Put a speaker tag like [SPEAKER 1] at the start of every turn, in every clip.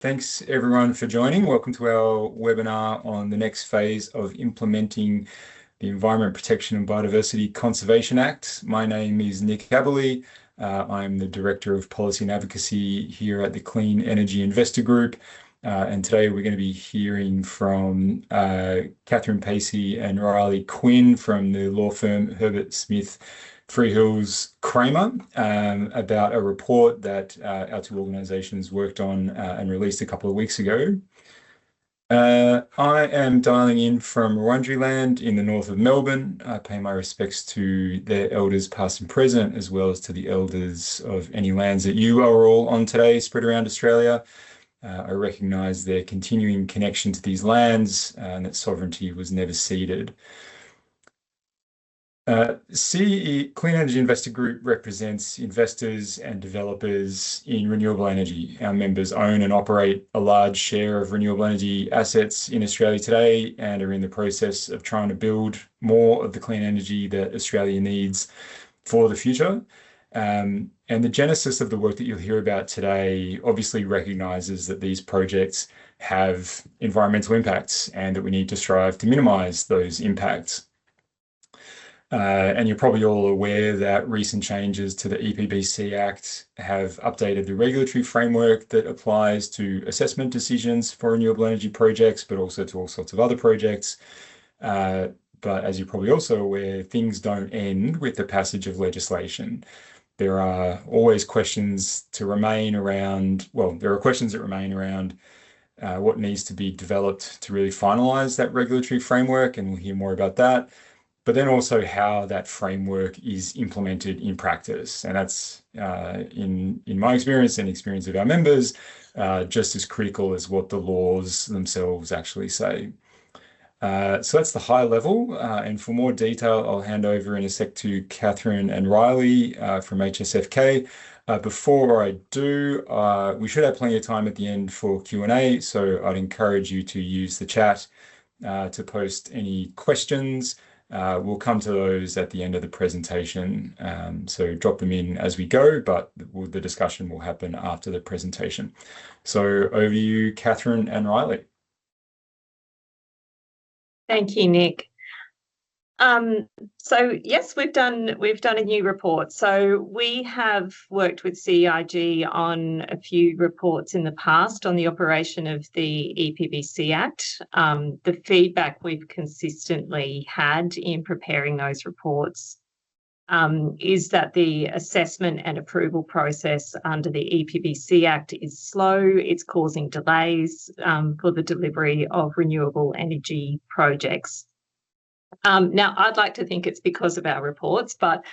[SPEAKER 1] Thanks everyone for joining. Welcome to our webinar on the next phase of implementing the Environment Protection and Biodiversity Conservation Act. My name is Nick Aberle. I'm the Director of Policy and Advocacy here at the Clean Energy Investor Group. And today we're going to be hearing from Kathryn, Pacey and Riley Quinn from the law firm Herbert, Freehills, Kramer about a report that our two organisations worked on and released a couple of weeks ago. I am dialing in from Wurundjeri Land in the north of Melbourne. I pay my respects to their elders past and present, as well as to the elders of any lands that you are all on today spread around Australia. I recognise their continuing connection to these lands and that sovereignty was never ceded. Clean Energy Investor Group represents investors and developers in renewable energy. Our members own and operate a large share of renewable energy assets in Australia today and are in the process of trying to build more of the clean energy that Australia needs for the future. And the genesis of the work that you'll hear about today obviously recognises that these projects have environmental impacts and that we need to strive to minimise those impacts. And you're probably all aware that recent changes to the EPBC Act have updated the regulatory framework that applies to assessment decisions for renewable energy projects, but also to all sorts of other projects. But as you're probably also aware, things don't end with the passage of legislation. There are always questions to remain around, well, there are questions that remain around what needs to be developed to really finalise that regulatory framework, and we'll hear more about that. But then also how that framework is implemented in practice. And that's, in my experience and experience of our members, just as critical as what the laws themselves actually say. So that's the high level. And for more detail, I'll hand over in a sec to Kathryn and Riley from HSFK. Before I do, we should have plenty of time at the end for Q&A. So I'd encourage you to use the chat to post any questions. We'll come to those at the end of the presentation, so drop them in as we go, but the discussion will happen after the presentation. So over to you, Kathryn and Riley.
[SPEAKER 2] Thank you, Nick. So yes, we've done a new report. So we have worked with CEIG on a few reports in the past on the operation of the EPBC Act. The feedback we've consistently had in preparing those reports is that the assessment and approval process under the EPBC Act is slow. It's causing delays for the delivery of renewable energy projects. Now, I'd like to think it's because of our reports, but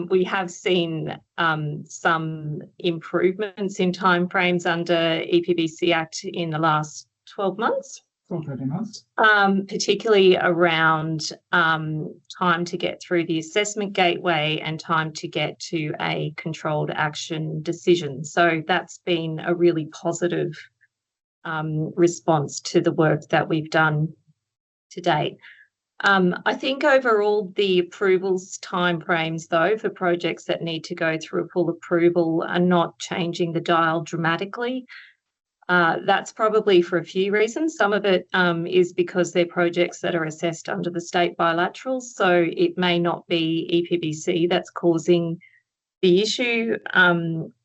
[SPEAKER 2] we have seen some improvements in timeframes under EPBC Act in the last 12 months.
[SPEAKER 1] 13 months.
[SPEAKER 2] Particularly around time to get through the assessment gateway and time to get to a controlled action decision. So that's been a really positive response to the work that we've done to date. I think overall the approvals timeframes, though, for projects that need to go through a full approval are not changing the dial dramatically. That's probably for a few reasons. Some of it is because they're projects that are assessed under the state bilaterals, so it may not be EPBC that's causing the issue.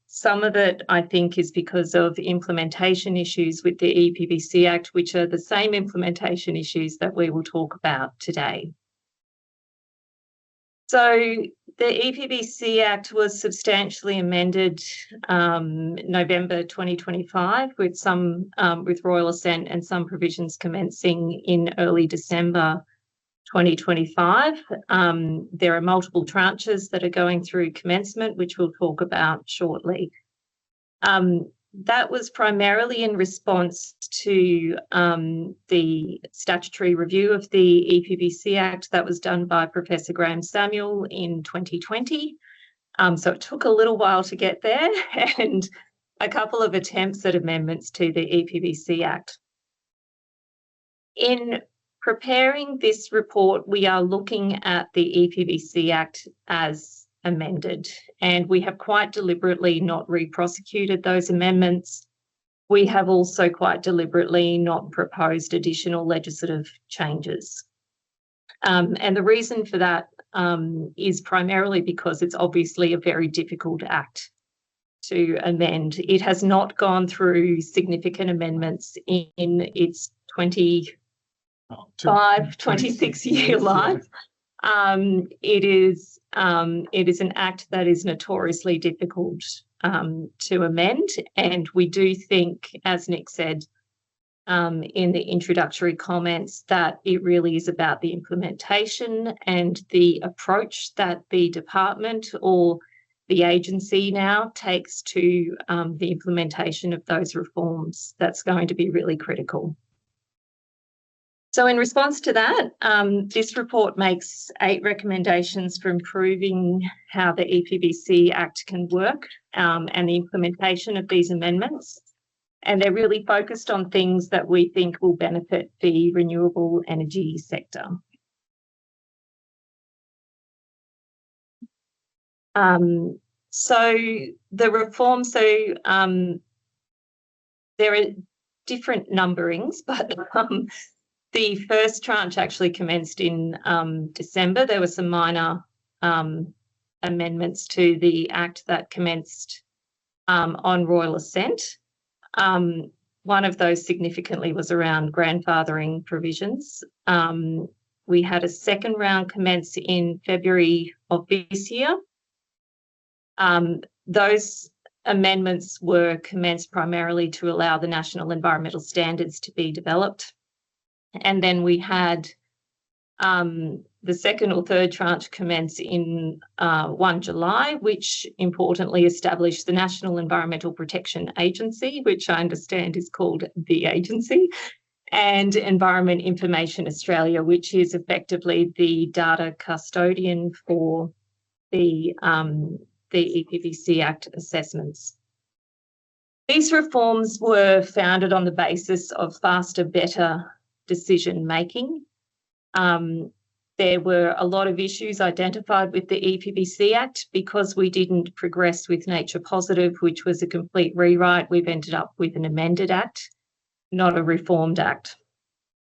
[SPEAKER 2] Some of it, I think, is because of implementation issues with the EPBC Act, which are the same implementation issues that we will talk about today. So the EPBC Act was substantially amended November 2025 with royal assent and some provisions commencing in early December 2025. There are multiple tranches that are going through commencement, which we'll talk about shortly. That was primarily in response to the statutory review of the EPBC Act that was done by Professor Graham Samuel in 2020. So it took a little while to get there and a couple of attempts at amendments to the EPBC Act. In preparing this report, we are looking at the EPBC Act as amended, and we have quite deliberately not re-prosecuted those amendments. we have also quite deliberately not proposed additional legislative changes. And the reason for that is primarily because it's obviously a very difficult act to amend. It has not gone through significant amendments in its 26-year life. It is an act that is notoriously difficult to amend, and we do think, as Nick said in the introductory comments, that it really is about the implementation and the approach that the department or the agency now takes to the implementation of those reforms. That's going to be really critical. So in response to that, this report makes 8 recommendations for improving how the EPBC Act can work and the implementation of these amendments. And they're really focused on things that we think will benefit the renewable energy sector. So the reforms, there are different numberings, but the first tranche actually commenced in December. There were some minor amendments to the Act that commenced on royal assent. One of those significantly was around grandfathering provisions. We had a second round commence in February of this year. Those amendments were commenced primarily to allow the national environmental standards to be developed. And then we had the second or third tranche commence in 1 July, which importantly established the National Environmental Protection Agency, which I understand is called the agency, and Environment Information Australia, which is effectively the data custodian for the EPBC Act assessments. These reforms were founded on the basis of faster, better decision making. There were a lot of issues identified with the EPBC Act. Because we didn't progress with Nature Positive, which was a complete rewrite, we've ended up with an amended Act, not a reformed Act.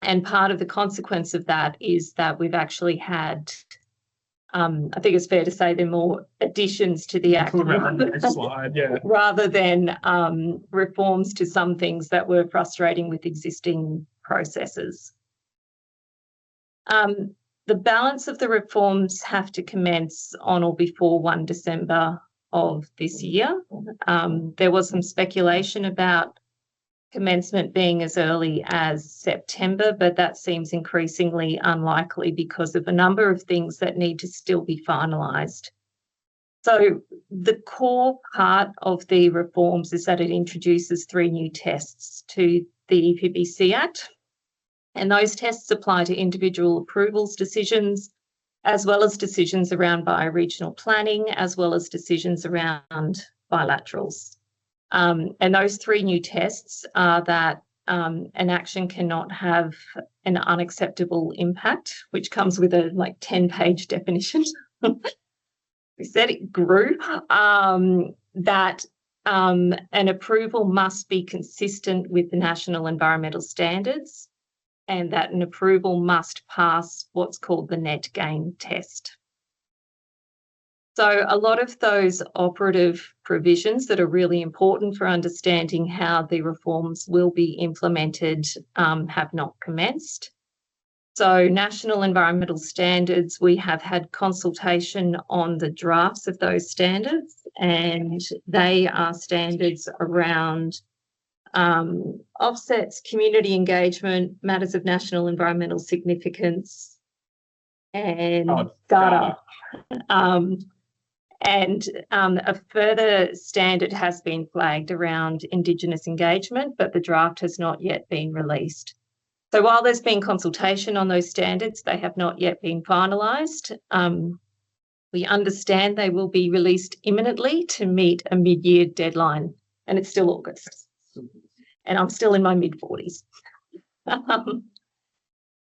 [SPEAKER 2] And part of the consequence of that is that we've actually had, I think it's fair to say, there are more additions to the Act rather than reforms to some things that were frustrating with existing processes. The balance of the reforms have to commence on or before 1 December of this year. There was some speculation about commencement being as early as September, but that seems increasingly unlikely because of a number of things that need to still be finalised. So the core part of the reforms is that it introduces 3 new tests to the EPBC Act. And those tests apply to individual approvals decisions, as well as decisions around bioregional planning, as well as decisions around bilaterals. And those 3 new tests are that an action cannot have an unacceptable impact, which comes with a 10-page definition. We said it grew. That an approval must be consistent with the national environmental standards, and that an approval must pass what's called the net gain test. So a lot of those operative provisions that are really important for understanding how the reforms will be implemented have not commenced. So national environmental standards, we have had consultation on the drafts of those standards, and they are standards around offsets, community engagement, matters of national environmental significance, and data. And a further standard has been flagged around Indigenous engagement, but the draft has not yet been released. So while there's been consultation on those standards, they have not yet been finalised. We understand they will be released imminently to meet a mid-year deadline, and it's still August. And I'm still in my mid-40s.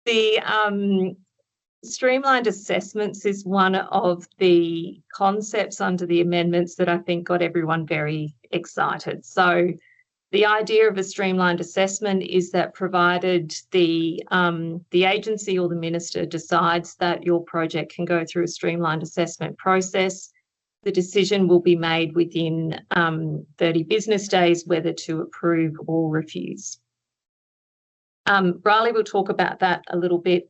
[SPEAKER 2] The streamlined assessments is one of the concepts under the amendments that I think got everyone very excited. So The idea of a streamlined assessment is that provided the agency or the minister decides that your project can go through a streamlined assessment process, the decision will be made within 30 business days whether to approve or refuse. Riley will talk about that a little bit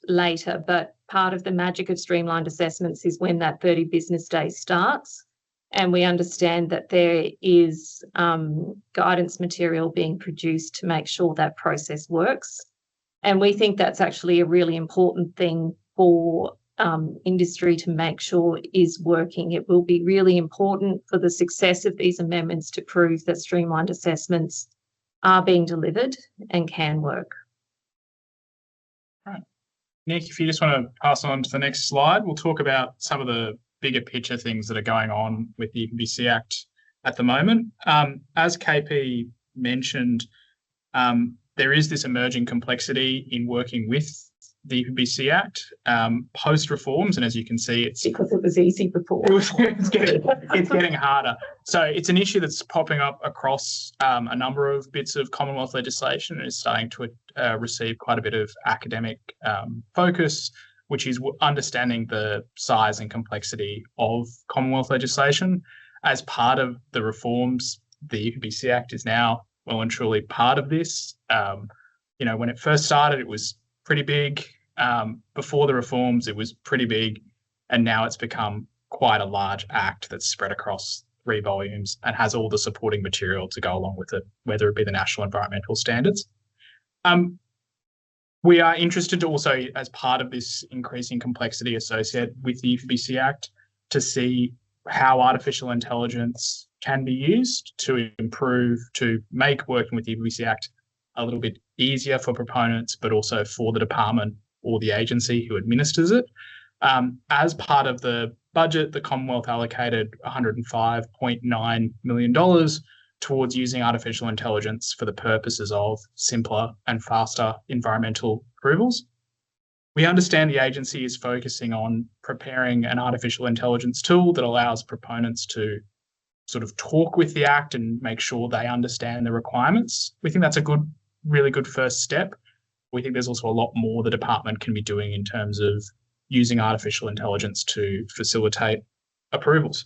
[SPEAKER 2] later, but part of the magic of streamlined assessments is when that 30 business days starts. And we understand that there is guidance material being produced to make sure that process works. And we think that's actually a really important thing for industry to make sure is working. It will be really important for the success of these amendments to prove that streamlined assessments are being delivered and can work.
[SPEAKER 3] All right. Nick, if you just want to pass on to the next slide, we'll talk about some of the bigger picture things that are going on with the EPBC Act at the moment. As KP mentioned, there is this emerging complexity in working with the EPBC Act post-reforms, and as you can see, it's
[SPEAKER 2] because it was easy before.
[SPEAKER 3] it's getting harder. So it's an issue that's popping up across a number of bits of Commonwealth legislation and is starting to receive quite a bit of academic focus, which is understanding the size and complexity of Commonwealth legislation. As part of the reforms, the EPBC Act is now well and truly part of this. When it first started, it was pretty big. Before the reforms, it was pretty big. And now it's become quite a large act that's spread across 3 volumes and has all the supporting material to go along with it, whether it be the national environmental standards. We are interested to also, as part of this increasing complexity associated with the EPBC Act, to see how artificial intelligence can be used to improve, to make working with the EPBC Act a little bit easier for proponents, but also for the department or the agency who administers it. As part of the budget, the Commonwealth allocated $105.9 million towards using artificial intelligence for the purposes of simpler and faster environmental approvals. We understand the agency is focusing on preparing an artificial intelligence tool that allows proponents to sort of talk with the Act and make sure they understand the requirements. We think that's a really good first step. We think there's also a lot more the department can be doing in terms of using artificial intelligence to facilitate approvals.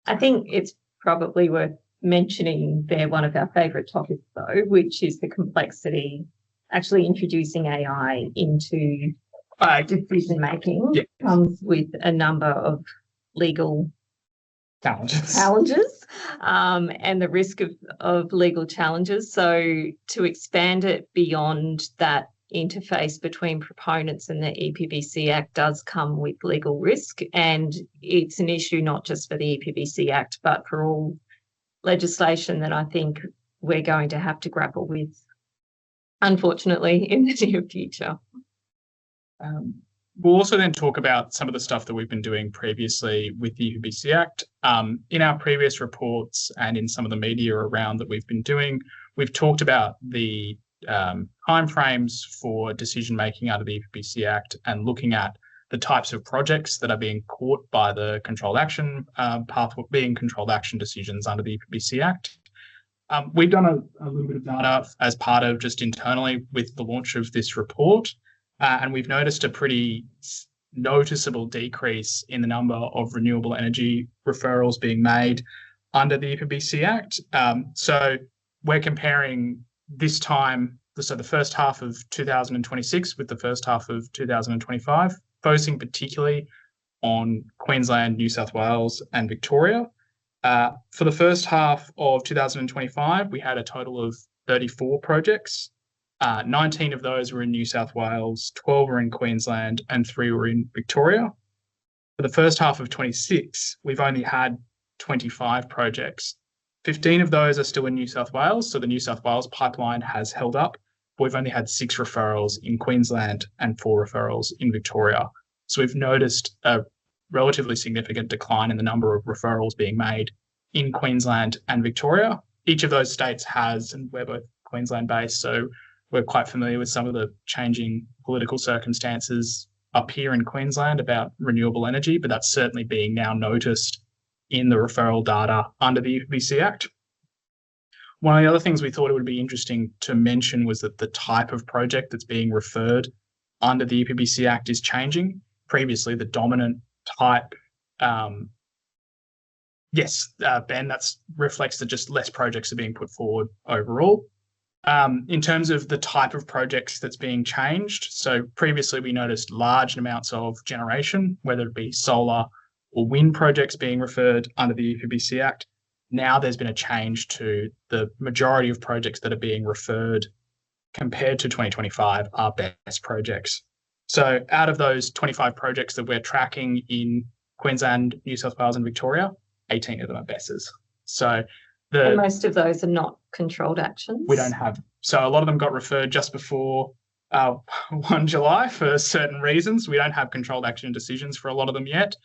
[SPEAKER 2] I think it's probably worth mentioning there one of our favourite topics, though, which is the complexity, actually introducing AI into decision making.
[SPEAKER 3] Yeah.
[SPEAKER 2] Comes with a number of legal challenges and the risk of legal challenges. So to expand it beyond that interface between proponents and the EPBC Act does come with legal risk, and it's an issue not just for the EPBC Act but for all legislation that I think we're going to have to grapple with, unfortunately, in the near future.
[SPEAKER 3] We'll also then talk about some of the stuff that we've been doing previously with the EPBC Act. In our previous reports and in some of the media around that we've been doing, we've talked about the timeframes for decision making under the EPBC Act and looking at the types of projects that are being caught by the controlled action pathway, being controlled action decisions under the EPBC Act. We've done a little bit of data as part of just internally with the launch of this report, and we've noticed a pretty noticeable decrease in the number of renewable energy referrals being made under the EPBC Act. So we're comparing this time, so the first half of 2026 with the first half of 2025, focusing particularly on Queensland, New South Wales and Victoria. For the first half of 2025, we had a total of 34 projects. 19 of those were in New South Wales, 12 were in Queensland and 3 were in Victoria. For the first half of 26, we've only had 25 projects. 15 of those are still in New South Wales, so the New South Wales pipeline has held up. We've only had 6 referrals in Queensland and 4 referrals in Victoria. So we've noticed a relatively significant decline in the number of referrals being made in Queensland and Victoria. Each of those states has, and we're both Queensland based, so we're quite familiar with some of the changing political circumstances up here in Queensland about renewable energy, but that's certainly being now noticed in the referral data under the EPBC Act. One of the other things we thought it would be interesting to mention was that the type of project that's being referred under the EPBC Act is changing. Previously, the dominant type, yes, Ben, that reflects that just less projects are being put forward overall. In terms of the type of projects that's being changed, so previously we noticed large amounts of generation, whether it be solar or wind projects being referred under the EPBC Act. Now there's been a change to the majority of projects that are being referred compared to 2025 are BESS projects. So out of those 25 projects that we're tracking in Queensland, New South Wales and Victoria, 18 of them are BESSes. So
[SPEAKER 2] and most of those are not controlled actions.
[SPEAKER 3] We don't have. So a lot of them got referred just before 1 July for certain reasons. We don't have controlled action decisions for a lot of them yet,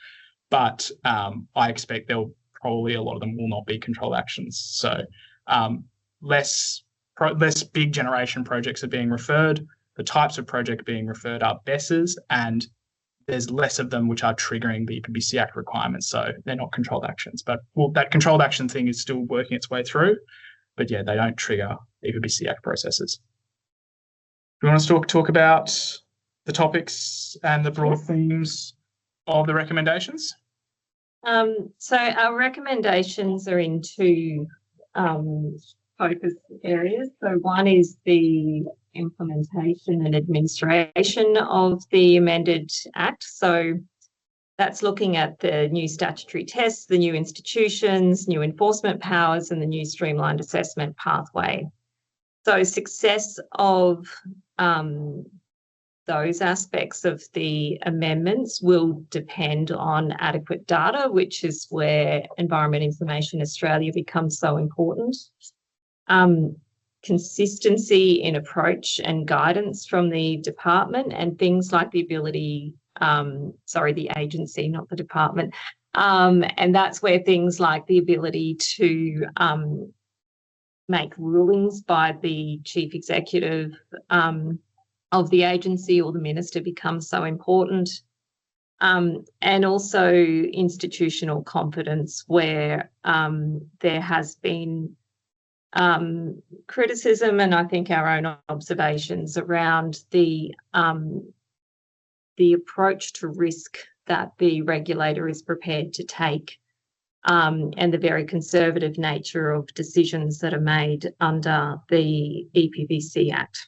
[SPEAKER 3] but I expect a lot of them will not be controlled actions. So less big generation projects are being referred. The types of project being referred are BESSes, and there's less of them which are triggering the EPBC Act requirements. So they're not controlled actions. But that controlled action thing is still working its way through. But yeah, they don't trigger EPBC Act processes. Do you want us to talk about the topics and the broad themes of the recommendations?
[SPEAKER 2] So our recommendations are in two focus areas. So one is the implementation and administration of the amended Act. So that's looking at the new statutory tests, the new institutions, new enforcement powers, and the new streamlined assessment pathway. So success of those aspects of the amendments will depend on adequate data, which is where Environment Information Australia becomes so important. Consistency in approach and guidance from the department, and things like the ability, the agency, not the department. And that's where things like the ability to make rulings by the chief executive of the agency or the minister becomes so important. And also institutional confidence, where there has been criticism, and I think our own observations around the approach to risk that the regulator is prepared to take, and the very conservative nature of decisions that are made under the EPBC Act.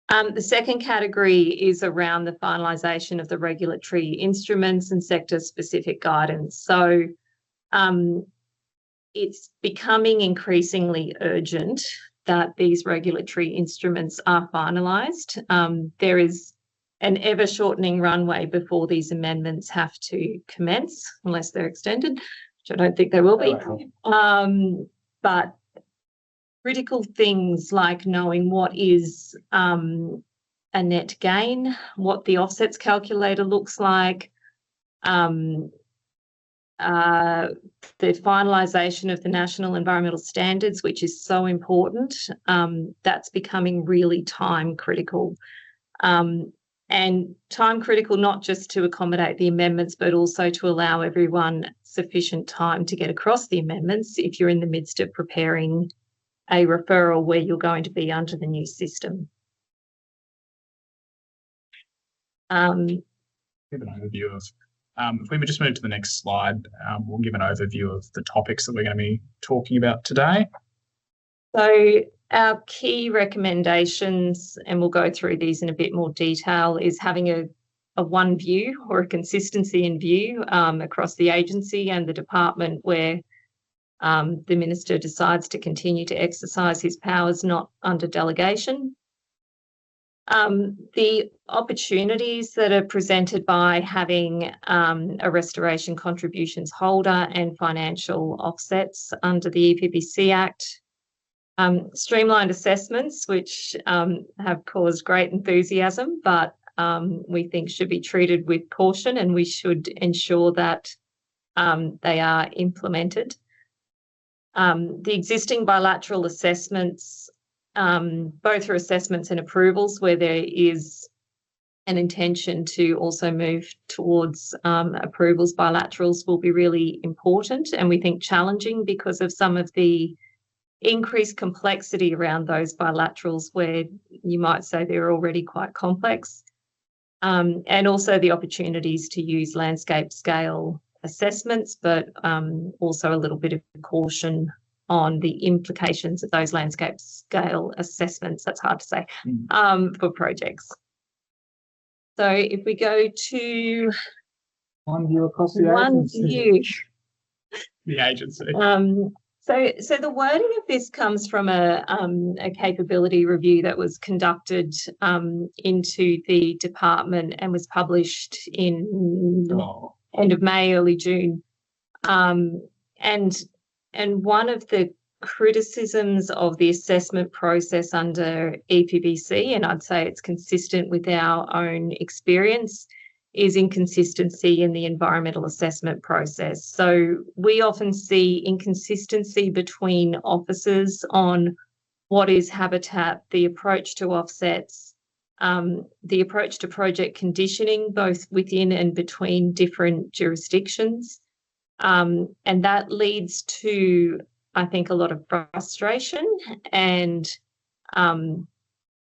[SPEAKER 2] The second category is around the finalisation of the regulatory instruments and sector-specific guidance. So it's becoming increasingly urgent that these regulatory instruments are finalised. There is an ever-shortening runway before these amendments have to commence, unless they're extended, which I don't think they will be. But critical things like knowing what is a net gain, what the offsets calculator looks like, the finalisation of the national environmental standards, which is so important, that's becoming really time critical. And time critical not just to accommodate the amendments, but also to allow everyone sufficient time to get across the amendments if you're in the midst of preparing a referral where you're going to be under the new system.
[SPEAKER 3] Give an overview of, if we would just move to the next slide, we'll give an overview of the topics that we're going to be talking about today.
[SPEAKER 2] So our key recommendations, and we'll go through these in a bit more detail, is having a one view or a consistency in view across the agency and the department, where the minister decides to continue to exercise his powers not under delegation. The opportunities that are presented by having a restoration contributions holder and financial offsets under the EPBC Act. Streamlined assessments, which have caused great enthusiasm, but we think should be treated with caution, and we should ensure that they are implemented. The existing bilateral assessments, both for assessments and approvals, where there is an intention to also move towards approvals, bilaterals will be really important, and we think challenging because of some of the increased complexity around those bilaterals where you might say they're already quite complex, and also the opportunities to use landscape scale assessments, but also a little bit of caution on the implications of those landscape scale assessments, that's hard to say, for projects. So if we go to
[SPEAKER 1] one view across the
[SPEAKER 2] one
[SPEAKER 1] agency.
[SPEAKER 2] view.
[SPEAKER 3] The agency.
[SPEAKER 2] So the wording of this comes from a capability review that was conducted into the department and was published in end of May, early June. And one of the criticisms of the assessment process under EPBC, and I'd say it's consistent with our own experience, is inconsistency in the environmental assessment process. So we often see inconsistency between officers on what is habitat, the approach to offsets, the approach to project conditioning, both within and between different jurisdictions. And that leads to, I think, a lot of frustration and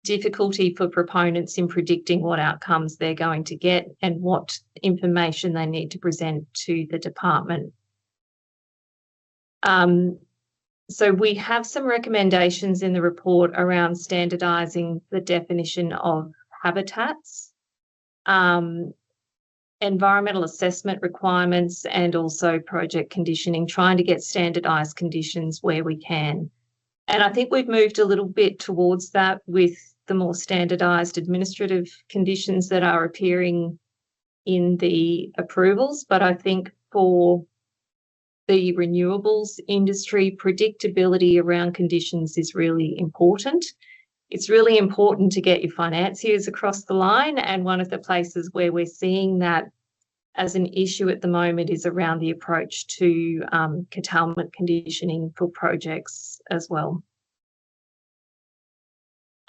[SPEAKER 2] difficulty for proponents in predicting what outcomes they're going to get and what information they need to present to the department. So we have some recommendations in the report around standardising the definition of habitats, environmental assessment requirements, and also project conditioning, trying to get standardised conditions where we can. And I think we've moved a little bit towards that with the more standardised administrative conditions that are appearing in the approvals. But I think for the renewables industry, predictability around conditions is really important. It's really important to get your financiers across the line. And one of the places where we're seeing that as an issue at the moment is around the approach to curtailment conditioning for projects as well.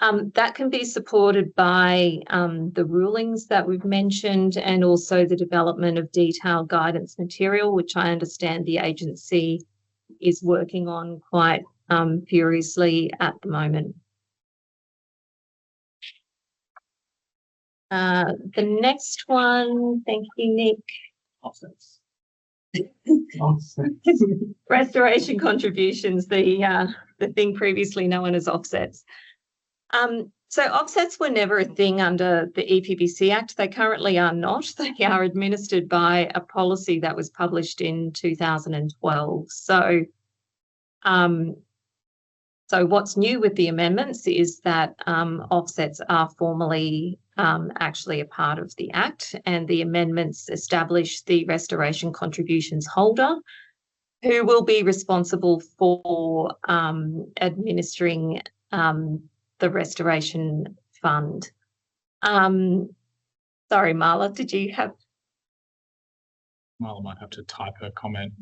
[SPEAKER 2] That can be supported by the rulings that we've mentioned and also the development of detailed guidance material, which I understand the agency is working on quite furiously at the moment. The next one, thank you, Nick.
[SPEAKER 3] Offsets.
[SPEAKER 2] Restoration contributions, the thing previously known as offsets. So offsets were never a thing under the EPBC Act. They currently are not. They are administered by a policy that was published in 2012. So what's new with the amendments is that offsets are formally actually a part of the Act, and the amendments establish the restoration contributions holder, who will be responsible for administering the restoration fund. Sorry, Marla, did you have?
[SPEAKER 3] Marla might have to type her comment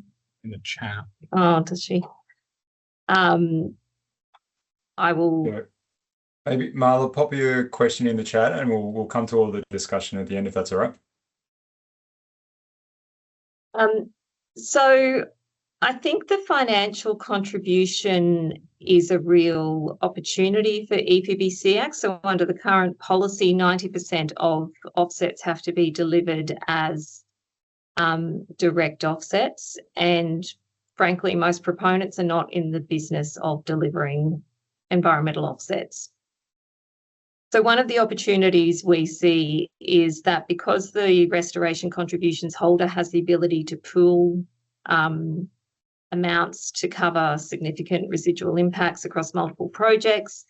[SPEAKER 3] in the chat.
[SPEAKER 2] Oh, does she? I will.
[SPEAKER 1] Yeah. Maybe Marla, pop your question in the chat, and we'll come to all the discussion at the end, if that's all right.
[SPEAKER 2] So I think the financial contribution is a real opportunity for EPBC Act. So under the current policy, 90% of offsets have to be delivered as direct offsets. And frankly, most proponents are not in the business of delivering environmental offsets. So one of the opportunities we see is that because the restoration contributions holder has the ability to pool amounts to cover significant residual impacts across multiple projects,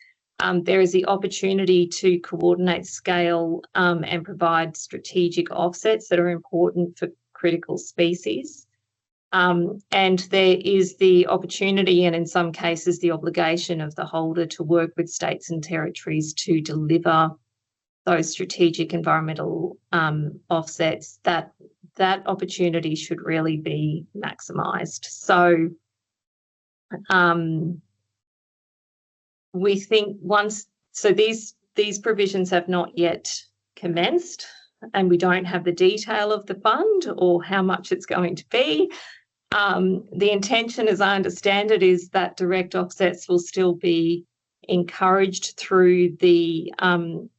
[SPEAKER 2] there is the opportunity to coordinate scale and provide strategic offsets that are important for critical species. And there is the opportunity, and in some cases the obligation of the holder, to work with states and territories to deliver those strategic environmental offsets. That opportunity should really be maximised. So we think these provisions have not yet commenced, and we don't have the detail of the fund or how much it's going to be. The intention, as I understand it, is that direct offsets will still be encouraged through the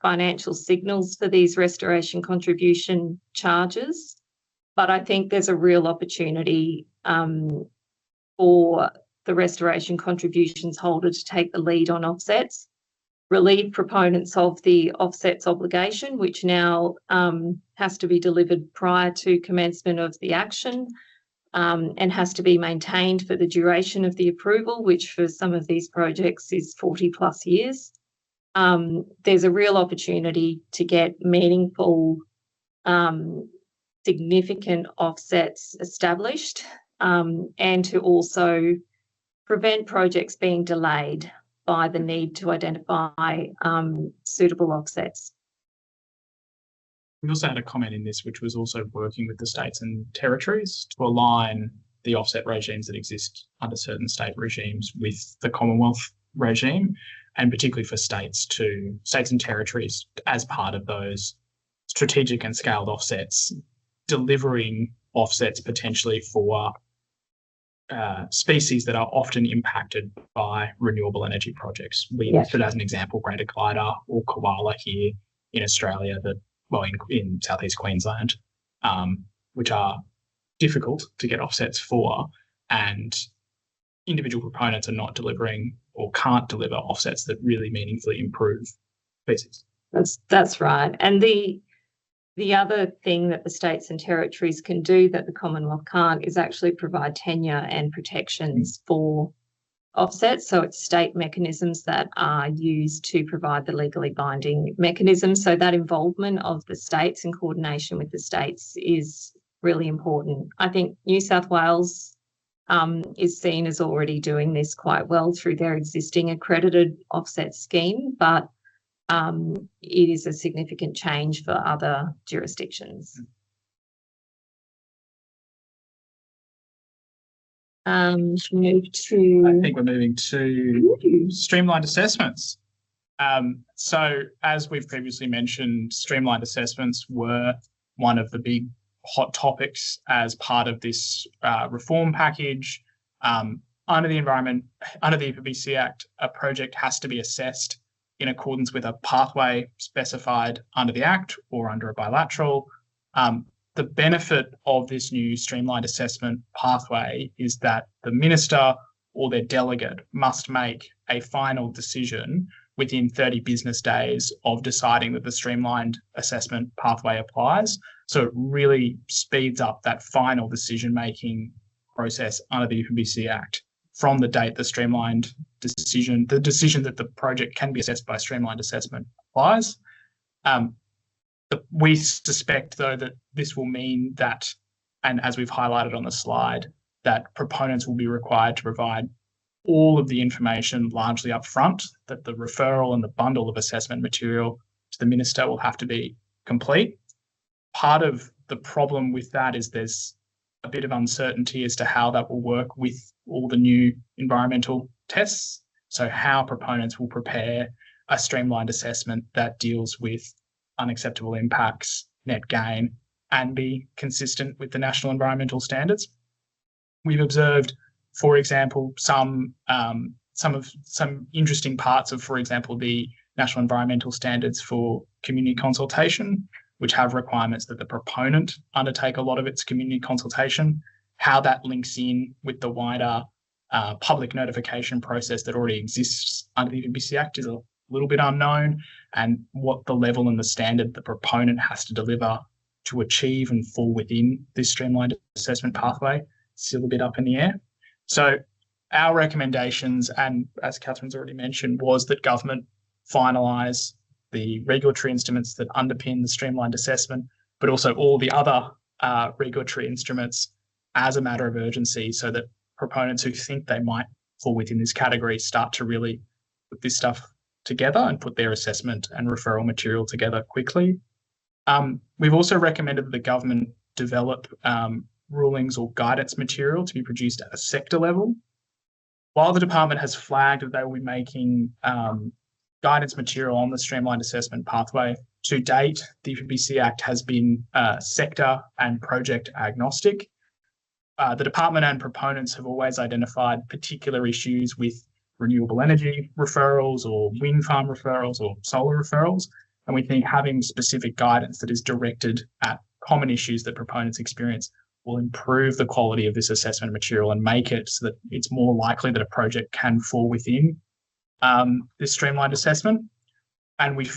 [SPEAKER 2] financial signals for these restoration contribution charges. But I think there's a real opportunity for the restoration contributions holder to take the lead on offsets, relieve proponents of the offsets obligation, which now has to be delivered prior to commencement of the action, and has to be maintained for the duration of the approval, which for some of these projects is 40 plus years. There's a real opportunity to get meaningful, significant offsets established, and to also prevent projects being delayed by the need to identify suitable offsets.
[SPEAKER 3] We also had a comment in this, which was also working with the states and territories to align the offset regimes that exist under certain state regimes with the Commonwealth regime, and particularly for states and territories as part of those strategic and scaled offsets, delivering offsets potentially for species that are often impacted by renewable energy projects. We listed as an example greater glider or koala here in Australia, in southeast Queensland, which are difficult to get offsets for, and individual proponents are not delivering or can't deliver offsets that really meaningfully improve species.
[SPEAKER 2] That's right. And the other thing that the states and territories can do that the Commonwealth can't is actually provide tenure and protections for offsets. So it's state mechanisms that are used to provide the legally binding mechanisms. So that involvement of the states and coordination with the states is really important. I think New South Wales is seen as already doing this quite well through their existing accredited offset scheme, but it is a significant change for other jurisdictions.
[SPEAKER 3] I think we're moving to streamlined assessments. So as we've previously mentioned, streamlined assessments were one of the big hot topics as part of this reform package. Under the EPBC Act, a project has to be assessed in accordance with a pathway specified under the Act or under a bilateral. The benefit of this new streamlined assessment pathway is that the minister or their delegate must make a final decision within 30 business days of deciding that the streamlined assessment pathway applies. So it really speeds up that final decision-making process under the EPBC Act from the date the decision that the project can be assessed by streamlined assessment applies. We suspect, though, that this will mean that, and as we've highlighted on the slide, that proponents will be required to provide all of the information largely up front, that the referral and the bundle of assessment material to the minister will have to be complete. Part of the problem with that is there's a bit of uncertainty as to how that will work with all the new environmental tests. So how proponents will prepare a streamlined assessment that deals with unacceptable impacts, net gain, and be consistent with the national environmental standards. We've observed, for example, some interesting parts of, for example, the national environmental standards for community consultation, which have requirements that the proponent undertake a lot of its community consultation. How that links in with the wider public notification process that already exists under the EPBC Act is a little bit unknown, and what the level and the standard the proponent has to deliver to achieve and fall within this streamlined assessment pathway is still a bit up in the air. So our recommendations, and as Kathryn's already mentioned, was that government finalise the regulatory instruments that underpin the streamlined assessment, but also all the other regulatory instruments as a matter of urgency, so that proponents who think they might fall within this category start to really put this stuff together and put their assessment and referral material together quickly. We've also recommended that the government develop rulings or guidance material to be produced at a sector level. While the department has flagged that they will be making guidance material on the streamlined assessment pathway, to date, the EPBC Act has been sector and project agnostic. the department and proponents have always identified particular issues with renewable energy referrals or wind farm referrals or solar referrals. And we think having specific guidance that is directed at common issues that proponents experience will improve the quality of this assessment material and make it so that it's more likely that a project can fall within this streamlined assessment. And we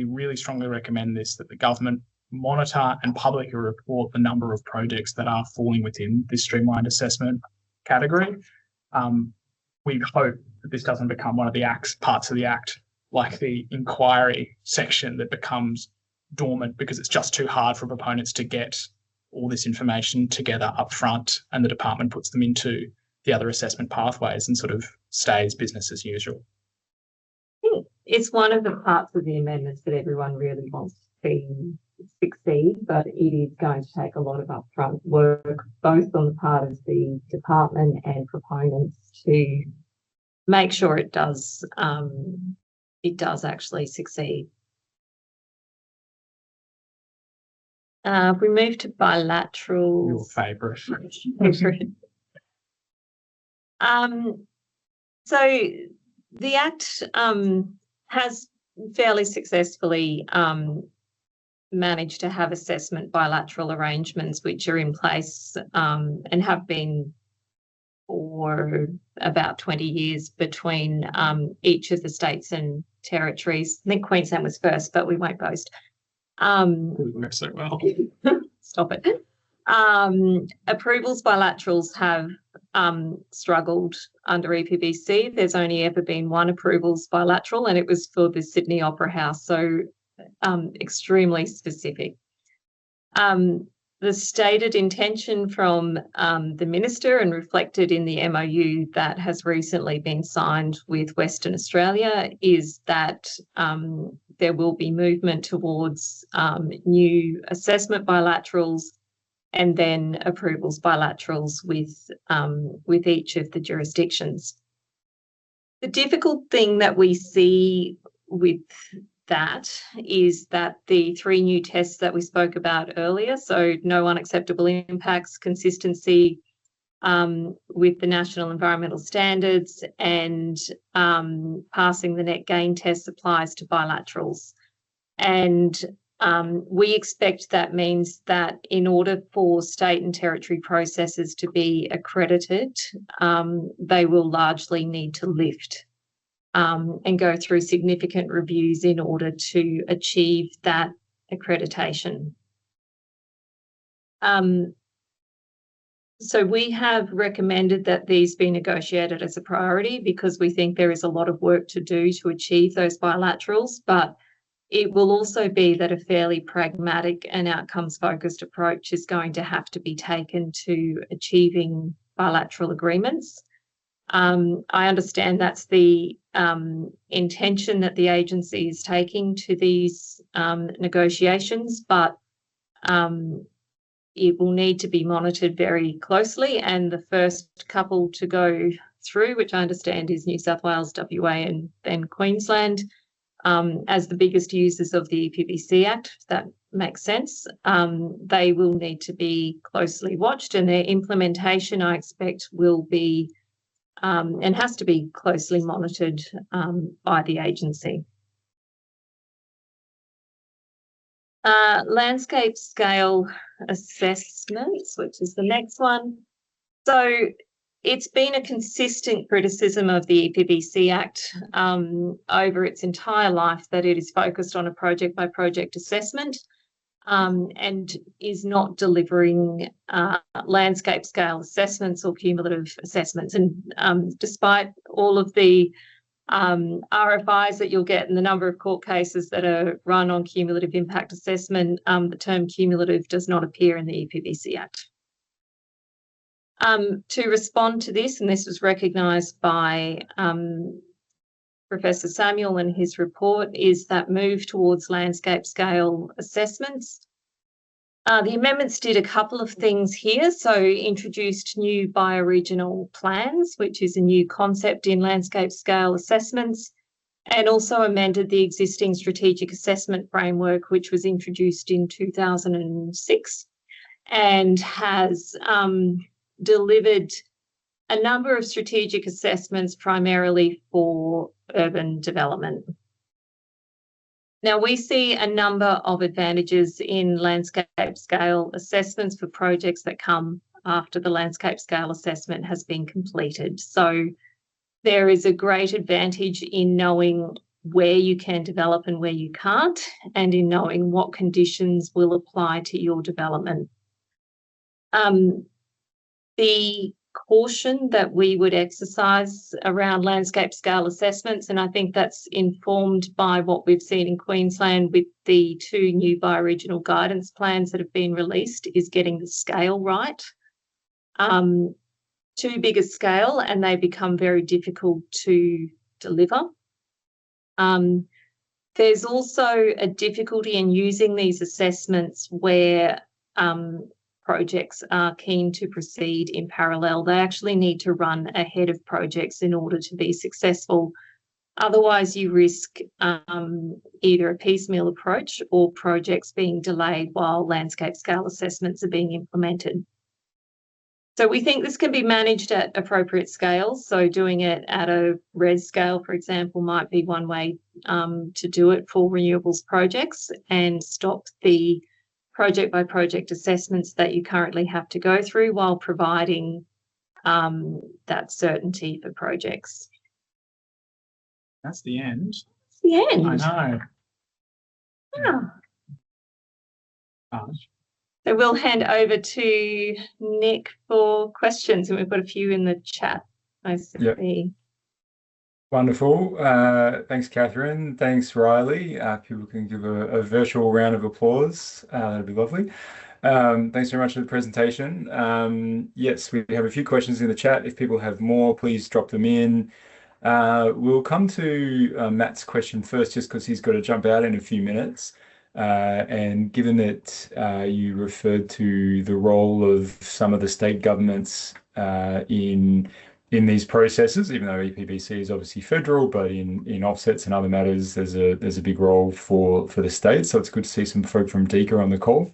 [SPEAKER 3] really strongly recommend this, that the government monitor and publicly report the number of projects that are falling within this streamlined assessment category. We hope that this doesn't become one of the parts of the Act, like the inquiry section, that becomes dormant because it's just too hard for proponents to get all this information together up front, and the department puts them into the other assessment pathways and sort of stays business as usual.
[SPEAKER 2] It's one of the parts of the amendments that everyone really wants to see succeed, but it is going to take a lot of upfront work, both on the part of the department and proponents, to make sure it does actually succeed. If we move to bilateral,
[SPEAKER 3] Your favourite.
[SPEAKER 2] So the Act has fairly successfully managed to have assessment bilateral arrangements which are in place and have been for about 20 years between each of the states and territories. I think Queensland was first, but we won't boast.
[SPEAKER 3] We work so well.
[SPEAKER 2] Stop it. Approvals bilaterals have struggled under EPBC. There's only ever been one approvals bilateral, and it was for the Sydney Opera House, so extremely specific. The stated intention from the Minister and reflected in the MOU that has recently been signed with Western Australia is that there will be movement towards new assessment bilaterals and then approvals bilaterals with each of the jurisdictions. The difficult thing that we see with that is that the three new tests that we spoke about earlier, so no unacceptable impacts, consistency with the national environmental standards, and passing the net gain test applies to bilaterals. And we expect that means that in order for state and territory processes to be accredited, they will largely need to lift and go through significant reviews in order to achieve that accreditation. So we have recommended that these be negotiated as a priority because we think there is a lot of work to do to achieve those bilaterals, but it will also be that a fairly pragmatic and outcomes-focused approach is going to have to be taken to achieving bilateral agreements. I understand that's the intention that the agency is taking to these negotiations, but it will need to be monitored very closely. And the first couple to go through, which I understand is New South Wales, WA, and then Queensland, as the biggest users of the EPBC Act, if that makes sense, they will need to be closely watched, and their implementation, I expect, will be and has to be closely monitored by the agency. Landscape scale assessments, which is the next one. So it's been a consistent criticism of the EPBC Act over its entire life that it is focused on a project-by-project assessment and is not delivering landscape scale assessments or cumulative assessments. And despite all of the RFIs that you'll get and the number of court cases that are run on cumulative impact assessment, the term cumulative does not appear in the EPBC Act. To respond to this, and this was recognised by Professor Samuel in his report, is that move towards landscape scale assessments. The amendments did a couple of things here. So introduced new bioregional plans, which is a new concept in landscape scale assessments, and also amended the existing strategic assessment framework, which was introduced in 2006 and has delivered a number of strategic assessments primarily for urban development. Now, we see a number of advantages in landscape scale assessments for projects that come after the landscape scale assessment has been completed. So there is a great advantage in knowing where you can develop and where you can't, and in knowing what conditions will apply to your development. The caution that we would exercise around landscape scale assessments, and I think that's informed by what we've seen in Queensland with the 2 new bioregional guidance plans that have been released, is getting the scale right. Too big a scale and they become very difficult to deliver. There's also a difficulty in using these assessments where projects are keen to proceed in parallel. They actually need to run ahead of projects in order to be successful. Otherwise, you risk either a piecemeal approach or projects being delayed while landscape scale assessments are being implemented. So we think this can be managed at appropriate scales. So doing it at a res scale, for example, might be one way to do it for renewables projects and stop the project by project assessments that you currently have to go through, while providing that certainty for projects.
[SPEAKER 3] That's the end.
[SPEAKER 2] That's the end.
[SPEAKER 3] I know.
[SPEAKER 2] Yeah. So we'll hand over to Nick for questions, and we've got a few in the chat. I see.
[SPEAKER 1] Yep. Wonderful. Thanks, Kathryn. Thanks, Riley. People can give a virtual round of applause. That'd be lovely. Thanks very much for the presentation. Yes, we have a few questions in the chat. If people have more, please drop them in. We'll come to Matt's question first, just because he's got to jump out in a few minutes. And given that you referred to the role of some of the state governments in these processes, even though EPBC is obviously federal, but in offsets and other matters, there's a big role for the state. So it's good to see some folk from DECA on the call.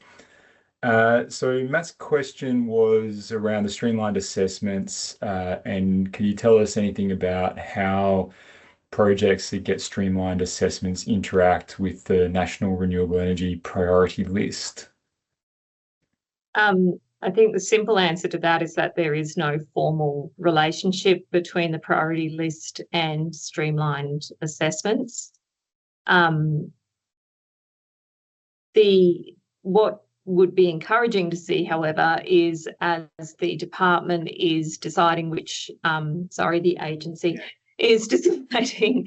[SPEAKER 1] So Matt's question was around the streamlined assessments, and can you tell us anything about how projects that get streamlined assessments interact with the National Renewable Energy Priority List?
[SPEAKER 2] I think the simple answer to that is that there is no formal relationship between the priority list and streamlined assessments. What would be encouraging to see, however, is as the department is deciding which, the agency is deciding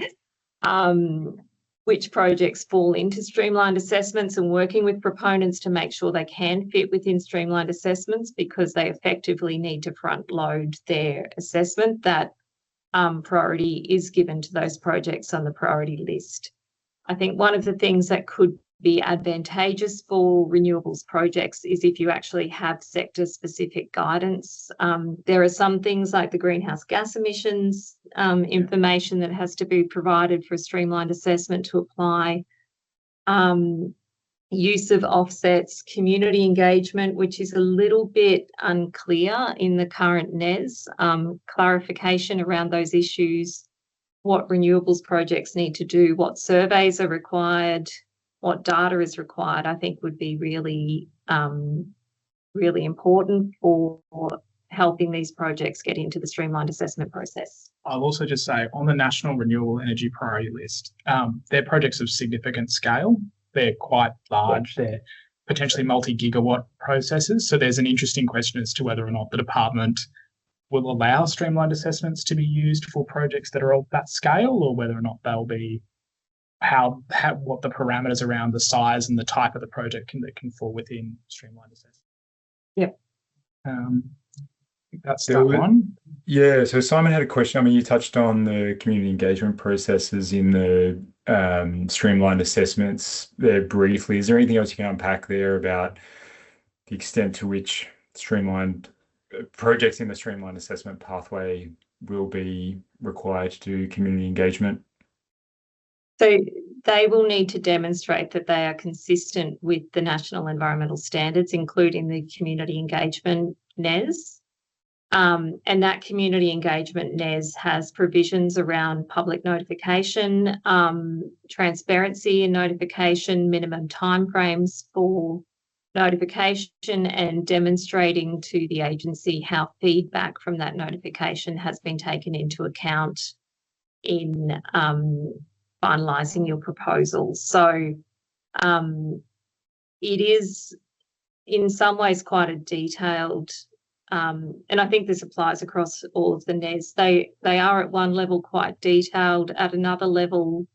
[SPEAKER 2] which projects fall into streamlined assessments and working with proponents to make sure they can fit within streamlined assessments, because they effectively need to front load their assessment, that priority is given to those projects on the priority list. I think one of the things that could be advantageous for renewables projects is if you actually have sector-specific guidance. There are some things like the greenhouse gas emissions information that has to be provided for a streamlined assessment to apply. Use of offsets, community engagement, which is a little bit unclear in the current NES, clarification around those issues, what renewables projects need to do, what surveys are required, what data is required, I think would be really, really important for helping these projects get into the streamlined assessment process.
[SPEAKER 3] I'll also just say, on the National Renewable Energy Priority List, they're projects of significant scale. They're quite large. They're potentially multi-gigawatt processes. So there's an interesting question as to whether or not the department will allow streamlined assessments to be used for projects that are of that scale, or whether or not they'll be what the parameters around the size and the type of the project that can fall within streamlined assessment.
[SPEAKER 2] Yep.
[SPEAKER 3] That's that one.
[SPEAKER 1] Yeah, so Simon had a question. I mean, you touched on the community engagement processes in the streamlined assessments there briefly. Is there anything else you can unpack there about the extent to which streamlined projects in the streamlined assessment pathway will be required to do community engagement?
[SPEAKER 2] So they will need to demonstrate that they are consistent with the national environmental standards, including the community engagement NES. And that community engagement NES has provisions around public notification, transparency in notification, minimum timeframes for notification, and demonstrating to the agency how feedback from that notification has been taken into account in finalising your proposals. So it is in some ways quite a detailed, and I think this applies across all of the NES. They are at one level quite detailed, at another level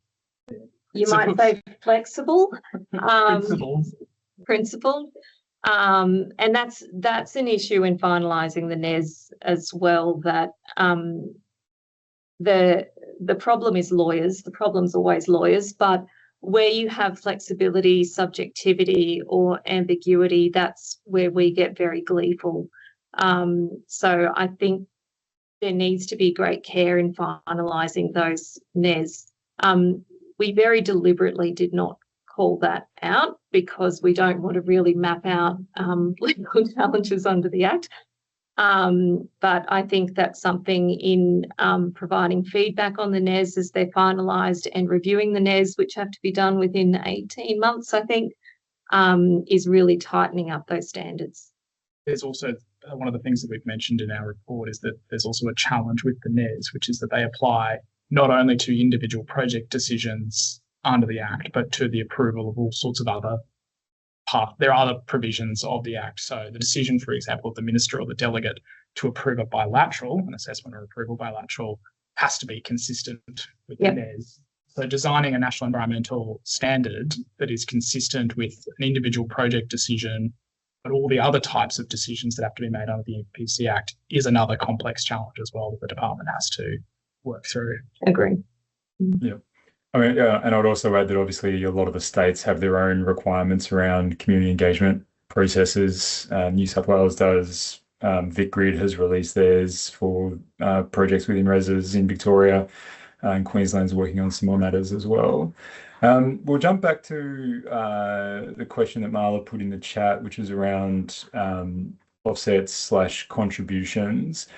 [SPEAKER 2] you might say flexible. Principled. And that's an issue in finalising the NES as well, that the problem is lawyers. The problem's always lawyers, but where you have flexibility, subjectivity or ambiguity, that's where we get very gleeful. So I think there needs to be great care in finalising those NES. We very deliberately did not call that out because we don't want to really map out legal challenges under the Act. But I think that's something in providing feedback on the NES as they're finalised and reviewing the NES, which have to be done within 18 months, I think, is really tightening up those standards.
[SPEAKER 3] There's also one of the things that we've mentioned in our report is that there's also a challenge with the NES, which is that they apply not only to individual project decisions under the Act, but to the approval of all sorts of other there are other provisions of the Act. So the decision, for example, of the minister or the delegate to approve a bilateral, an assessment or approval bilateral, has to be consistent with the NES. So designing a national environmental standard that is consistent with an individual project decision, but all the other types of decisions that have to be made under the EPBC Act is another complex challenge as well that the department has to work through.
[SPEAKER 2] Agree.
[SPEAKER 1] Yeah. I mean, and I'd also add that obviously a lot of the states have their own requirements around community engagement processes. New South Wales does. VicGrid has released theirs for projects within reses in Victoria, and Queensland's working on similar matters as well. We'll jump back to the question that Marla put in the chat, which is around offsets/contributions,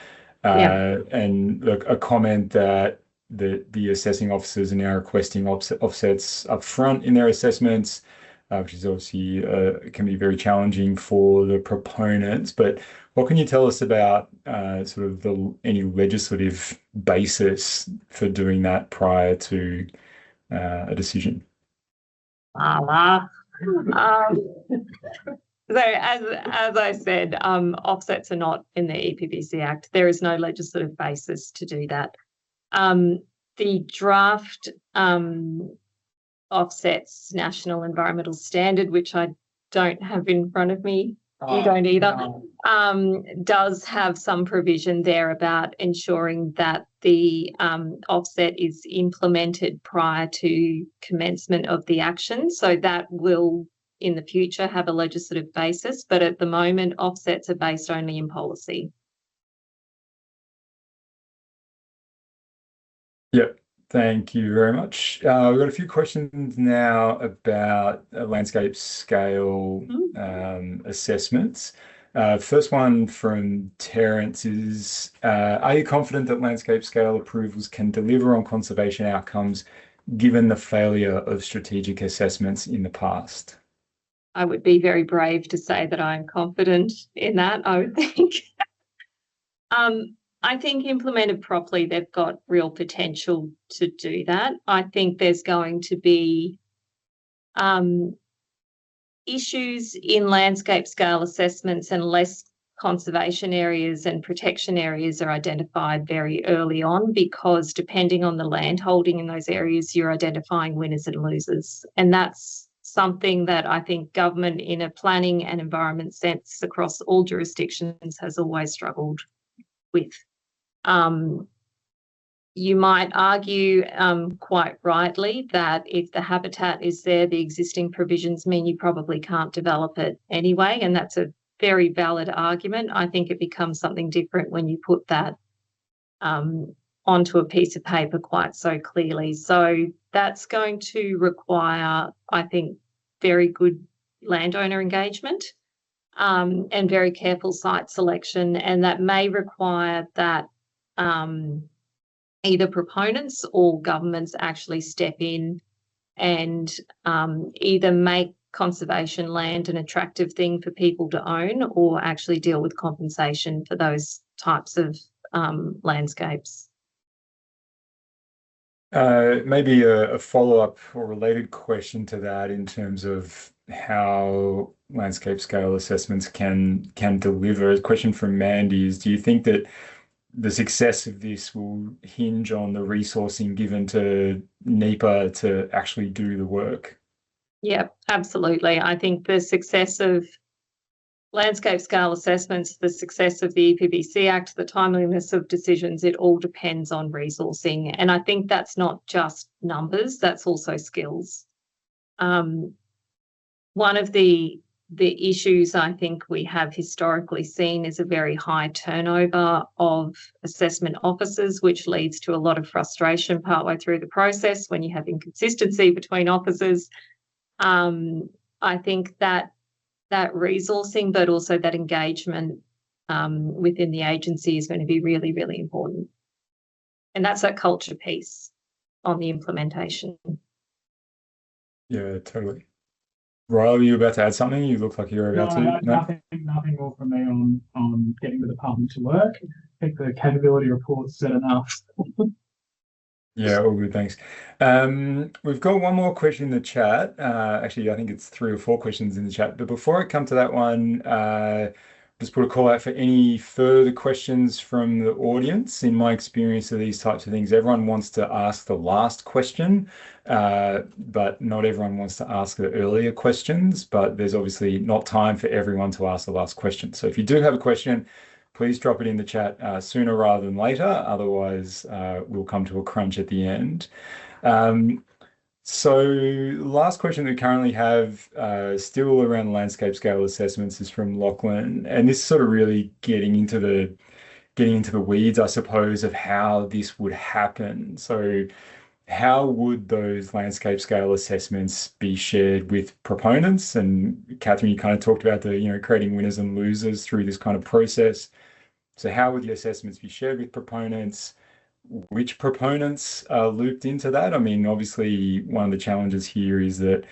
[SPEAKER 1] and look, a comment that the assessing officers are now requesting offsets up front in their assessments, which is obviously can be very challenging for the proponents. But what can you tell us about sort of any legislative basis for doing that prior to a decision?
[SPEAKER 2] So as I said, offsets are not in the EPBC Act. There is no legislative basis to do that. The draft offsets national environmental standard, which I don't have in front of me, you don't either, does have some provision there about ensuring that the offset is implemented prior to commencement of the action. So that will in the future have a legislative basis, but at the moment offsets are based only in policy.
[SPEAKER 1] Yep, thank you very much. We've got a few questions now about landscape scale assessments. First one from Terence is, are you confident that landscape scale approvals can deliver on conservation outcomes given the failure of strategic assessments in the past?
[SPEAKER 2] I would be very brave to say that I'm confident in that, I would think. I think implemented properly, they've got real potential to do that. I think there's going to be issues in landscape scale assessments unless conservation areas and protection areas are identified very early on, because depending on the land holding in those areas, you're identifying winners and losers. And that's something that I think government in a planning and environment sense across all jurisdictions has always struggled with. You might argue quite rightly that if the habitat is there, the existing provisions mean you probably can't develop it anyway, and that's a very valid argument. I think it becomes something different when you put that onto a piece of paper quite so clearly. So that's going to require, I think, very good landowner engagement. and very careful site selection, and that may require that either proponents or governments actually step in and either make conservation land an attractive thing for people to own, or actually deal with compensation for those types of landscapes.
[SPEAKER 1] Maybe a follow-up or related question to that in terms of how landscape scale assessments can deliver. A question from Mandy is, do you think that the success of this will hinge on the resourcing given to NEPA to actually do the work?
[SPEAKER 2] Yeah, absolutely. I think the success of landscape scale assessments, the success of the EPBC Act, the timeliness of decisions, it all depends on resourcing. And I think that's not just numbers, that's also skills. One of the issues I think we have historically seen is a very high turnover of assessment officers, which leads to a lot of frustration partway through the process when you have inconsistency between officers. I think that resourcing, but also that engagement within the agency is going to be really, really important. And that's that culture piece on the implementation.
[SPEAKER 1] Yeah, totally. Riley, you about to add something? You look like you're about to.
[SPEAKER 4] Nothing more from me on getting the department to work. I think the capability report's said enough.
[SPEAKER 1] Yeah, all good, thanks. We've got one more question in the chat. Actually, I think it's 3 or 4 questions in the chat. But before I come to that one, just put a call out for any further questions from the audience. In my experience of these types of things, everyone wants to ask the last question, but not everyone wants to ask the earlier questions. But there's obviously not time for everyone to ask the last question. So if you do have a question, please drop it in the chat sooner rather than later. Otherwise, we'll come to a crunch at the end. So last question that we currently have still around landscape scale assessments is from Lachlan. And this is sort of really getting into the weeds, I suppose, of how this would happen. So how would those landscape scale assessments be shared with proponents? And Kathryn, you kind of talked about the, creating winners and losers through this kind of process. So how would the assessments be shared with proponents? Which proponents are looped into that? I mean, obviously, one of the challenges here is that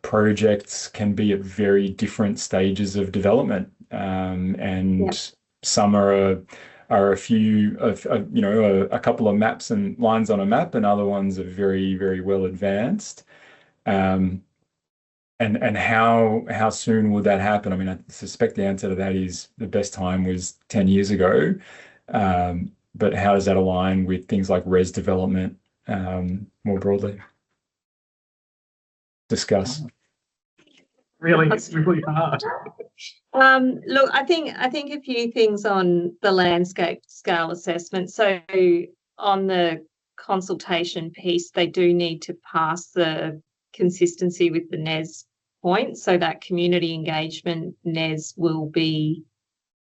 [SPEAKER 1] projects can be at very different stages of development, and some are a few of a couple of maps and lines on a map, and other ones are very, very well advanced. And how soon would that happen? I mean, I suspect the answer to that is the best time was 10 years ago. But how does that align with things like res development more broadly? Discuss.
[SPEAKER 4] Really hard.
[SPEAKER 2] Look, I think a few things on the landscape scale assessment. So on the consultation piece, they do need to pass the consistency with the NES point, so that community engagement NES will be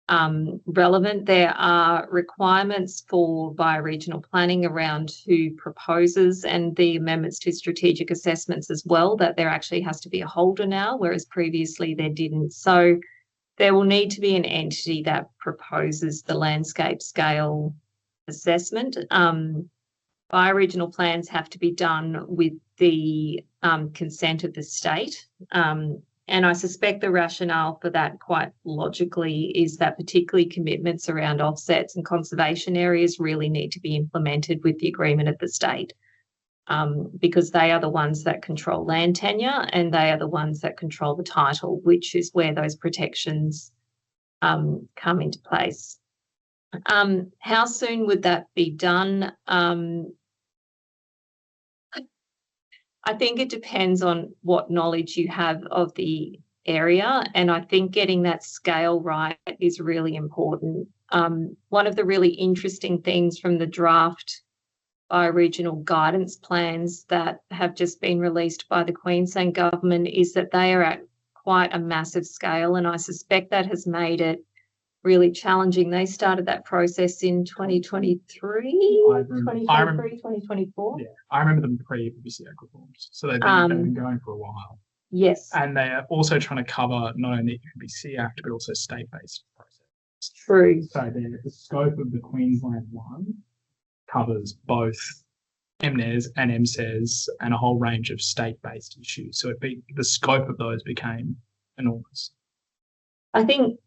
[SPEAKER 2] relevant. There are requirements for bioregional planning around who proposes, and the amendments to strategic assessments as well, that there actually has to be a holder now, whereas previously there didn't. So there will need to be an entity that proposes the landscape scale assessment. Bioregional plans have to be done with the consent of the state. And I suspect the rationale for that, quite logically, is that particularly commitments around offsets and conservation areas really need to be implemented with the agreement of the state, because they are the ones that control land tenure, and they are the ones that control the title, which is where those protections come into place. How soon would that be done? I think it depends on what knowledge you have of the area, and I think getting that scale right is really important. One of the really interesting things from the draft bioregional guidance plans that have just been released by the Queensland government is that they are at quite a massive scale, and I suspect that has made it really challenging. They started that process in 2023, 2024.
[SPEAKER 4] Yeah, I remember them pre-EPBC Act reforms, so they've been going for a while.
[SPEAKER 2] Yes.
[SPEAKER 3] And they are also trying to cover not only the EPBC Act, but also state-based processes.
[SPEAKER 2] True.
[SPEAKER 4] So the scope of the Queensland one covers both MNES and MSES and a whole range of state-based issues. So the scope of those became enormous.
[SPEAKER 2] I think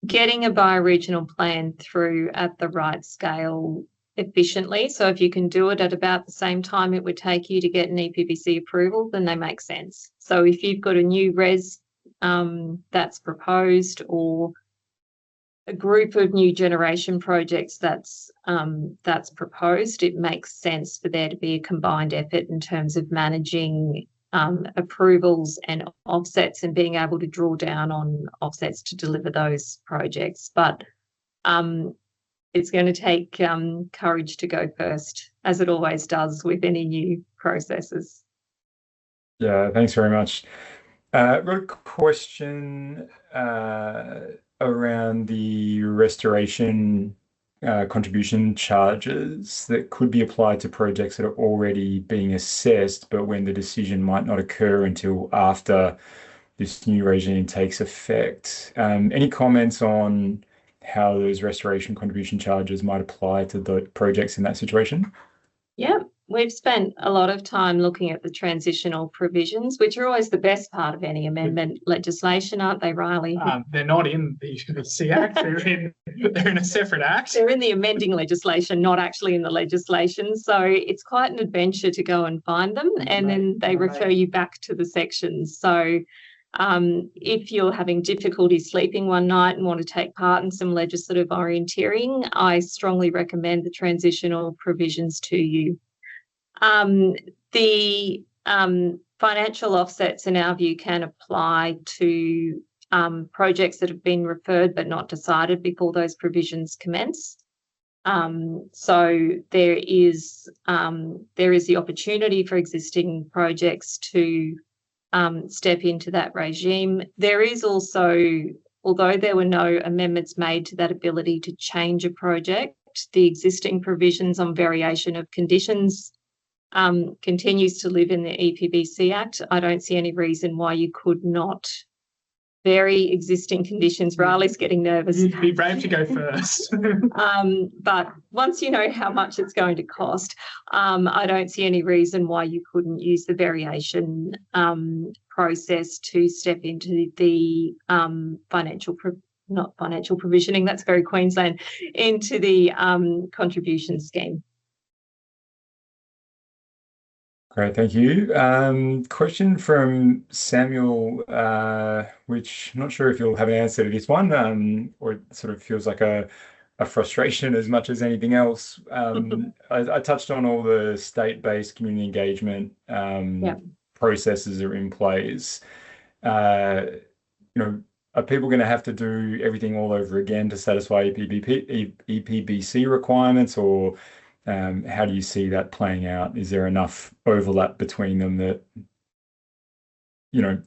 [SPEAKER 2] getting a bioregional plan through at the right scale efficiently, so if you can do it at about the same time it would take you to get an EPBC approval, then they make sense. So if you've got a new res that's proposed, or a group of new generation projects that's proposed, it makes sense for there to be a combined effort in terms of managing approvals and offsets and being able to draw down on offsets to deliver those projects. But it's going to take courage to go first, as it always does with any new processes.
[SPEAKER 1] Yeah, thanks very much. I've got a question around the restoration contribution charges that could be applied to projects that are already being assessed, but when the decision might not occur until after this new regime takes effect. Any comments on how those restoration contribution charges might apply to the projects in that situation?
[SPEAKER 2] Yeah, we've spent a lot of time looking at the transitional provisions, which are always the best part of any amendment legislation, aren't they, Riley?
[SPEAKER 3] They're not in the EPBC Act. They're in a separate act.
[SPEAKER 2] They're in the amending legislation, not actually in the legislation. So it's quite an adventure to go and find them, and then they refer you back to the sections. So if you're having difficulty sleeping one night and want to take part in some legislative orienteering, I strongly recommend the transitional provisions to you. The financial offsets, in our view, can apply to projects that have been referred but not decided before those provisions commence. So there is the opportunity for existing projects to step into that regime. There is also, although there were no amendments made to that ability to change a project, the existing provisions on variation of conditions continues to live in the EPBC Act. I don't see any reason why you could not vary existing conditions. Riley's getting nervous.
[SPEAKER 3] You'd be brave to go first.
[SPEAKER 2] But once you know how much it's going to cost, I don't see any reason why you couldn't use the variation process to step into the not financial provisioning, that's very Queensland, into the contribution scheme.
[SPEAKER 1] Great, thank you. Question from Samuel, which I'm not sure if you'll have an answer to this one, or it sort of feels like a frustration as much as anything else. I touched on all the state-based community engagement processes that are in place. Are people going to have to do everything all over again to satisfy EPBC requirements, or how do you see that playing out? Is there enough overlap between them that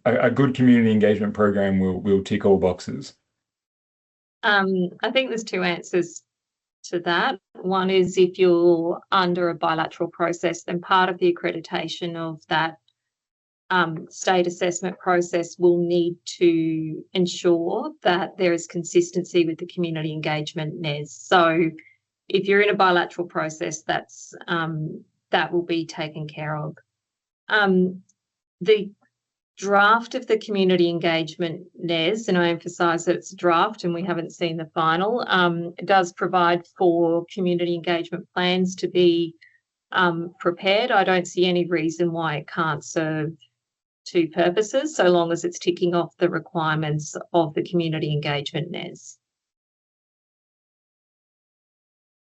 [SPEAKER 1] a good community engagement program will tick all boxes?
[SPEAKER 2] I think there's two answers to that. One is, if you're under a bilateral process, then part of the accreditation of that state assessment process will need to ensure that there is consistency with the community engagement NES. So if you're in a bilateral process, that will be taken care of. The draft of the community engagement NES, and I emphasise that it's a draft and we haven't seen the final, it does provide for community engagement plans to be prepared. I don't see any reason why it can't serve two purposes, so long as it's ticking off the requirements of the community engagement NES.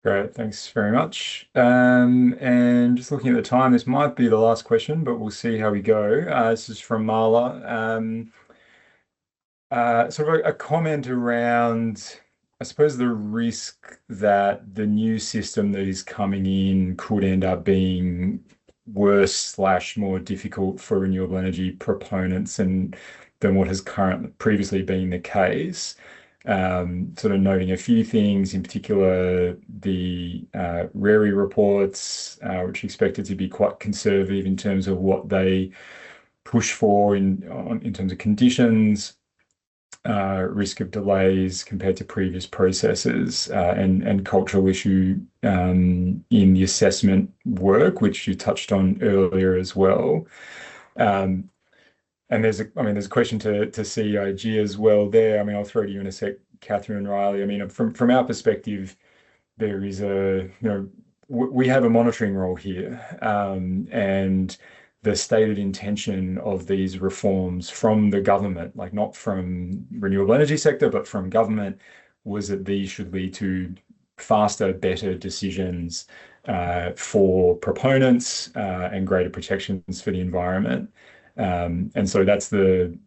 [SPEAKER 1] Great, thanks very much. And just looking at the time, this might be the last question, but we'll see how we go. This is from Marla. Sort of a comment around, I suppose, the risk that the new system that is coming in could end up being worse / more difficult for renewable energy proponents than what has previously been the case. Sort of noting a few things, in particular the RERI reports, which are expected to be quite conservative in terms of what they push for in terms of conditions, risk of delays compared to previous processes, and cultural issue in the assessment work, which you touched on earlier as well. And there's a question to CEIG as well there. I mean, I'll throw to you in a sec, Kathryn and Riley. I mean, from our perspective, there is we have a monitoring role here, and the stated intention of these reforms from the government, like not from renewable energy sector, but from government, was that these should lead to faster, better decisions for proponents and greater protections for the environment. And so that's the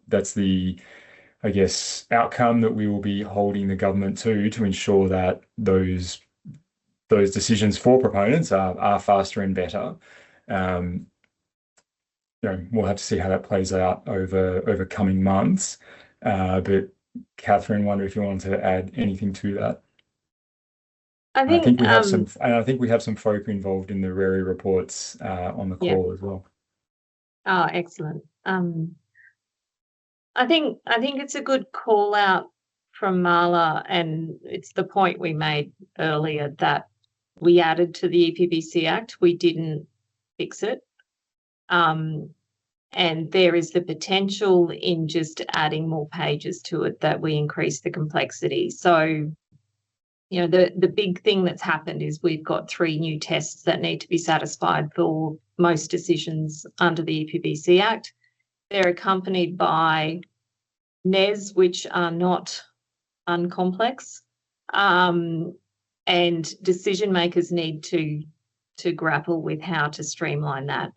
[SPEAKER 1] I guess outcome that we will be holding the government to ensure that those decisions for proponents are faster and better. We'll have to see how that plays out over coming months. But Kathryn, wonder if you want to add anything to that.
[SPEAKER 2] I think
[SPEAKER 1] we have some. I think we have some folk involved in the RERI reports on the call as well.
[SPEAKER 2] Oh, excellent. I think it's a good call out from Marla, and it's the point we made earlier that we added to the EPBC Act. We didn't fix it. And there is the potential in just adding more pages to it that we increase the complexity. So, the big thing that's happened is we've got 3 new tests that need to be satisfied for most decisions under the EPBC Act. They're accompanied by NES, which are not uncomplex, and decision makers need to grapple with how to streamline that.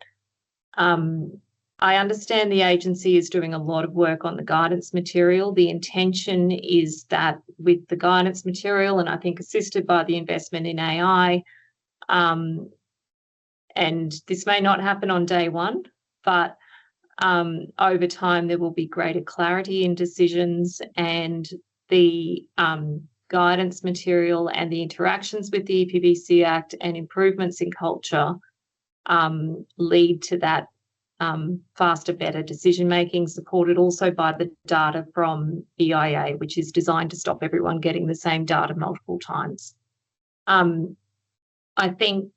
[SPEAKER 2] I understand the agency is doing a lot of work on the guidance material. The intention is that with the guidance material, and I think assisted by the investment in AI, and this may not happen on day one, but over time there will be greater clarity in decisions, and the guidance material and the interactions with the EPBC Act and improvements in culture lead to that faster, better decision making, supported also by the data from EIA, which is designed to stop everyone getting the same data multiple times. I think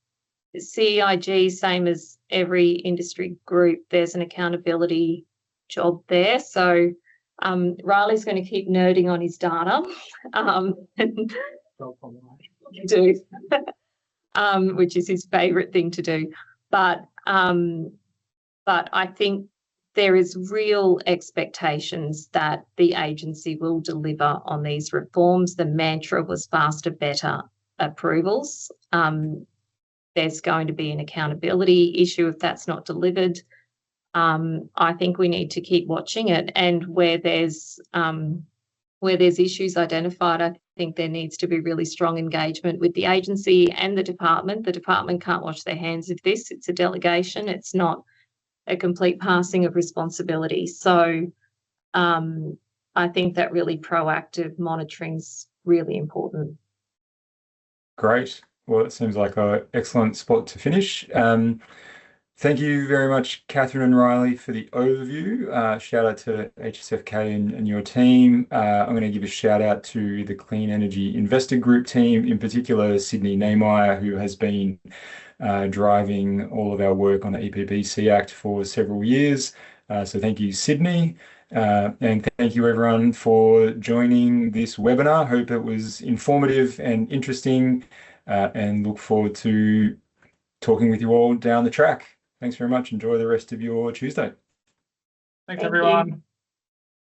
[SPEAKER 2] CEIG, same as every industry group, there's an accountability job there. So Riley's going to keep nerding on his data, which is his favourite thing to do. But I think there is real expectations that the agency will deliver on these reforms. The mantra was faster, better approvals. There's going to be an accountability issue if that's not delivered. I think we need to keep watching it, and where there's issues identified, I think there needs to be really strong engagement with the agency and the department. The department can't wash their hands of this. It's a delegation. It's not a complete passing of responsibility. So I think that really proactive monitoring is really important.
[SPEAKER 1] Great. Well, it seems like an excellent spot to finish. Thank you very much, Kathryn and Riley, for the overview. Shout out to HSFK and your team. I'm going to give a shout out to the Clean Energy Investor Group team, in particular Sydney Nehmeyer, who has been driving all of our work on the EPBC Act for several years. So thank you, Sydney. And thank you, everyone, for joining this webinar. Hope it was informative and interesting, and look forward to talking with you all down the track. Thanks very much. Enjoy the rest of your Tuesday.
[SPEAKER 3] Thanks, everyone.